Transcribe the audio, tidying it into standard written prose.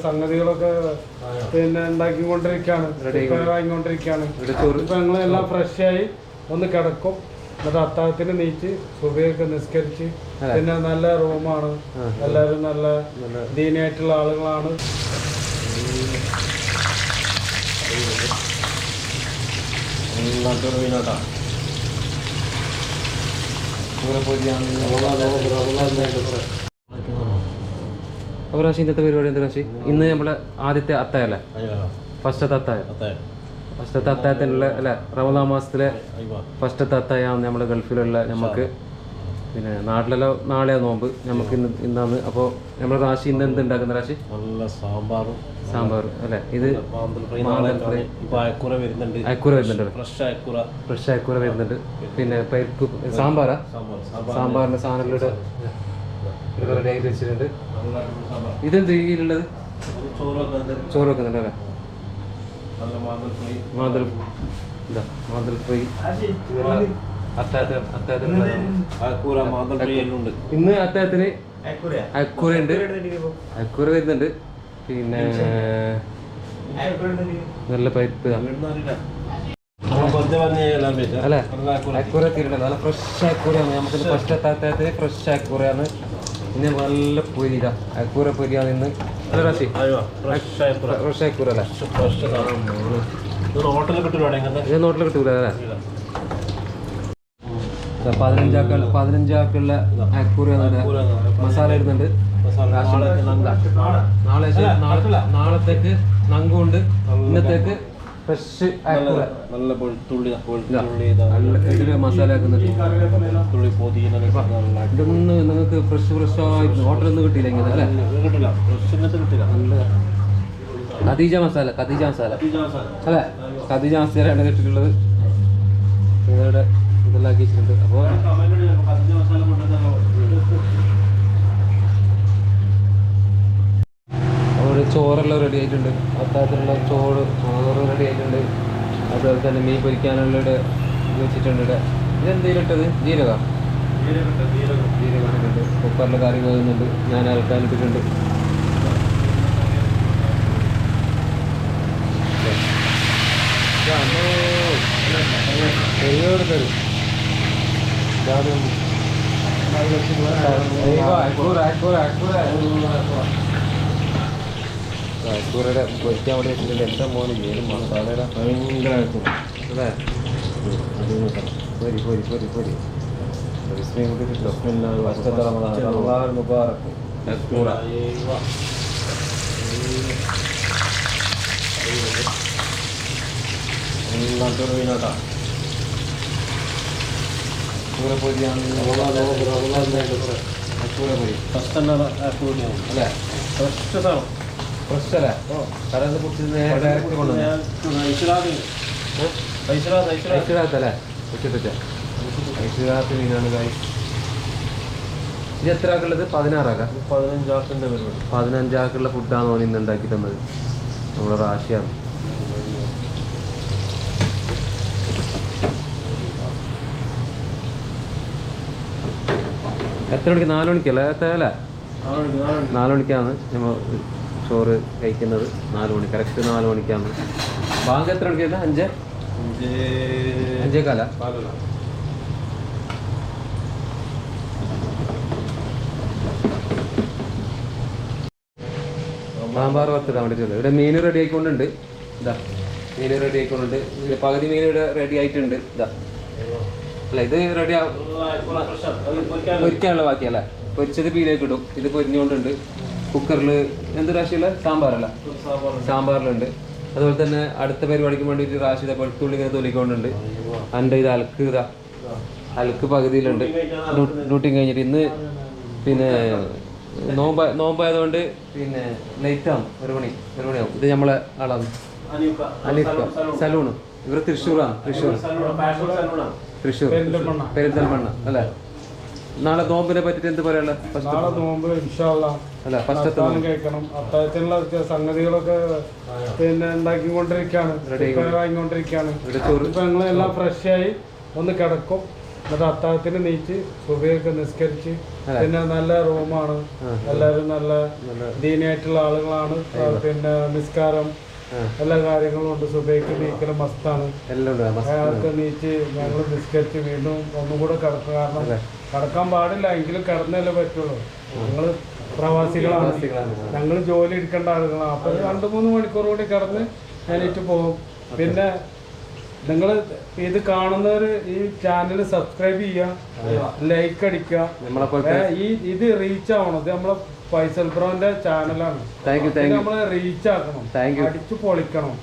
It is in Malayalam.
സംഗതികളൊക്കെ പിന്നെ ഉണ്ടാക്കിക്കൊണ്ടിരിക്കുകയാണ്, വാങ്ങിക്കൊണ്ടിരിക്കുകയാണ്. ഇപ്പൊ ഞങ്ങളെല്ലാം ഫ്രഷായി ഒന്ന് കിടക്കും. എന്നിട്ട് അത്താഴത്തിന് നീച്ച് സുബഹിയൊക്കെ നിസ്കരിച്ച് പിന്നെ നല്ല റൂമാണ്. എല്ലാവരും നല്ല ദീനിയായിട്ടുള്ള ആളുകളാണ്. അപ്പോൾ റാശി ഇന്നത്തെ പരിപാടി എന്താ റാശി? ഇന്ന് നമ്മളെ ആദ്യത്തെ അത്തായല്ലേ? ഫസ്റ്റത്തെ അത്തായം. ഫസ്റ്റത്തെ അത്തായത്തിനുള്ള അല്ലേ, റമദാൻ മാസത്തിലെ ഫസ്റ്റത്തെ അത്തായാണ് നമ്മൾ ഗൾഫിലുള്ള നമുക്ക്. പിന്നെ നാട്ടിലെല്ലാം നാളെയാണ് നോമ്പ്, നമുക്ക് ഇന്നാണ്. അപ്പോൾ നമ്മുടെ റാശി ഇന്ന് എന്ത് ഉണ്ടാക്കുന്ന റാശി? നല്ല സാമ്പാറും അല്ലേ? ഇത് അയക്കൂറ വരുന്നുണ്ട്, ഫ്രഷ് അയക്കൂറ വരുന്നുണ്ട്. പിന്നെ പരിപ്പ് സാമ്പാറിന്റെ സാധനങ്ങളുടെ റെഡി ആയിട്ട് വെച്ചിട്ടുണ്ട്. ഇതെന്ത് രീതിയിലുള്ളത്? ചോറ് വെക്കുന്നുണ്ട് അല്ലേ? മാന്തൽ ഫ്രൈ ഇന്ന് അത്താഴത്തിന് അയക്കൂറുണ്ട്, അയക്കൂറ വരുന്നുണ്ട്. പിന്നെ നല്ല പരിപ്പ് അല്ലേ? അയക്കൂറ എത്തിയിട്ടുണ്ട്. നല്ല ഫ്രഷ് അയക്കൂറയാണ് നമുക്ക്. ഫസ്റ്റ് അത്താഴത്തിന് ഫ്രഷ് അയക്കൂറയാണ്. ഇന്ന് നല്ല പൊരിയില്ല, അയക്കൂറ പൊരിയാണ് ഇന്ന്. ഫ്രഷ് അയക്കൂറ അല്ലേ? ഇത് നോട്ടിൽ കിട്ടൂല അല്ലേ? 15 അയക്കൂറ മസാല ഇടുന്നുണ്ട്. നാളത്തേക്ക് നങ്കുണ്ട്, ഇന്നത്തേക്ക് ഫ്രഷ് അയക്കൂറ നല്ല മസാല ആക്കുന്നുണ്ട്. ഇതൊന്ന് നിങ്ങൾക്ക് ഫ്രഷ് ആയിട്ട് ഹോട്ടലൊന്നും കിട്ടിയില്ല ഇങ്ങനെ അല്ലേ? നല്ല ഖദീജ മസാല അല്ലേ? ഖദീജ മസാലയാണ് കിട്ടിയിട്ടുള്ളത്. നിങ്ങളുടെ ഇതെല്ലാം ആക്കി വെച്ചിട്ടുണ്ട്. അപ്പോൾ അവിടെ ചോറെല്ലാം റെഡി ആയിട്ടുണ്ട്. അത്താഴത്തിനുള്ള ചോറ് റെഡി ആയിട്ടുണ്ട്. അതുപോലെ തന്നെ മീൻ പൊരിക്കാനുള്ള ഇത് വെച്ചിട്ടുണ്ട്. ഇതെന്തെങ്കിലും ഇട്ടത്? ജീരകം ഇട്ടിട്ടുണ്ട്. കുക്കറിൽ കറി പോകുന്നുണ്ട്. ഞാൻ അരക്കാനിട്ടിട്ടുണ്ട്. അയക്കൂറയുടെ പൊരിക്കാൻ വേണ്ടി വെച്ചിട്ടുണ്ട്. എന്താ മോന് ഏത് മസാലയുടെ ഭയങ്കര അയക്കും അല്ലേ? പൊരി മുബാറക്ക് അയക്കൂറ. ഫ്രഷ് അല്ലേ? കടയിൽ നിന്ന് കുറിച്ച് ഡയറക്റ്റ് കൊണ്ടുവന്നല്ലേ? ഐശ്വരാത്ത് മീനാണ് കായ്. ഇത് എത്ര ആക്കുള്ളത്? 16 ആക്കാം. 15 ആക്കിൻ്റെ പരിപാടി. 15 ആക്കുള്ള ഫുഡാണ് ഓൻ ഇന്ന് ഉണ്ടാക്കി തന്നത്. നമ്മുടെ റാശിയാണ്. എത്ര മണിക്ക്? 4 മണിക്കല്ലേ? അല്ലേ? 4 മണിക്കാണ് നമ്മൾ ചോറ് കഴിക്കുന്നത്. 4 മണി കറക്റ്റ് 4 മണിക്കാണ്. ബാങ്ക് എത്ര മണിക്കാണ്? 5:15. സാമ്പാർ വറുത്തിടാൻ വേണ്ടിയിട്ടുള്ളത്. ഇവിടെ മീൻ റെഡി ആയിക്കൊണ്ടുണ്ട്. ഇതാ മീൻ റെഡി ആയിക്കൊണ്ടുണ്ട്. പകുതി മീൻ ഇവിടെ റെഡി ആയിട്ടുണ്ട്. ഇതാ അല്ല, ഇത് റെഡി പൊരിക്കാനുള്ള ബാക്കിയല്ലേ? പൊരിച്ചത് പീലേക്ക് ഇടും. ഇത് പൊരിഞ്ഞുകൊണ്ടുണ്ട്. കുക്കറിൽ എന്ത് രാശിയുള്ള സാമ്പാറല്ല, സാമ്പാറിലുണ്ട്. അതുപോലെ തന്നെ അടുത്ത പരിപാടിക്ക് വേണ്ടിയിട്ട് റാഷിദ വെളുത്തുള്ളി ഇങ്ങനെ തൊലിക്കൊണ്ടുണ്ട്. എൻ്റെ ഇത് അലക്ക് പകുതിയിലുണ്ട്. ഡ്യൂട്ടി കഴിഞ്ഞിട്ട് ഇന്ന് പിന്നെ നോമ്പായതുകൊണ്ട് പിന്നെ ലേറ്റാവും. 1 മണിയാവും. ഇത് നമ്മളെ ആളാണ് അനീഫ സലൂണ്. ഇവർ തൃശ്ശൂർ പെരിന്തൽമണ്ണ അല്ലേ? നാളെ നോമ്പിനെ പറ്റിട്ട് എന്ത് പറയാനുള്ള? നാളെ നോമ്പ് അല്ല ഫസ്റ്റ് കഴിക്കണം. അത്താഴത്തിനുള്ള സംഗതികളൊക്കെ പിന്നെ ഉണ്ടാക്കിക്കൊണ്ടിരിക്കുകയാണ്, വാങ്ങിക്കൊണ്ടിരിക്കുകയാണ്. ഇപ്പൊ ഞങ്ങളെല്ലാം ഫ്രഷായി ഒന്ന് കിടക്കും. എന്നിട്ട് അത്താഴത്തിന് നീച്ച് സുബയൊക്കെ നിസ്കരിച്ച് പിന്നെ നല്ല റൂമാണ്, എല്ലാവരും നല്ല ദീനായിട്ടുള്ള ആളുകളാണ്. പിന്നെ നിസ്കാരം എല്ലാ കാര്യങ്ങളും ഉണ്ട്. സുബയ്ക്ക് നീക്കൽ മസ്താണ്. അയാൾക്ക് നീച്ച് ഞങ്ങൾ നിസ്കരിച്ച് വീണ്ടും ഒന്നും കൂടെ കിടക്കുക. കാരണം കിടക്കാൻ പാടില്ല, എങ്കിലും കിടന്നല്ലേ പറ്റുള്ളൂ. ഞങ്ങൾ പ്രവാസികളാണ്, ഞങ്ങൾ ജോലി എടുക്കേണ്ട ആളുകളാണ്. അപ്പോൾ 2-3 മണിക്കൂർ കൂടി കിടന്ന് എണീറ്റ് പോകും. പിന്നെ നിങ്ങൾ ഇത് കാണുന്നവർ ഈ ചാനൽ സബ്സ്ക്രൈബ് ചെയ്യുക, ലൈക്ക് അടിക്കുക. ഇത് റീച്ച് ആവണം. ഇത് നമ്മളെ ഫൈസൽ ബ്രോന്റെ ചാനലാണ്. നമ്മളെ റീച്ച് ആക്കണം, അടിച്ചു പൊളിക്കണം.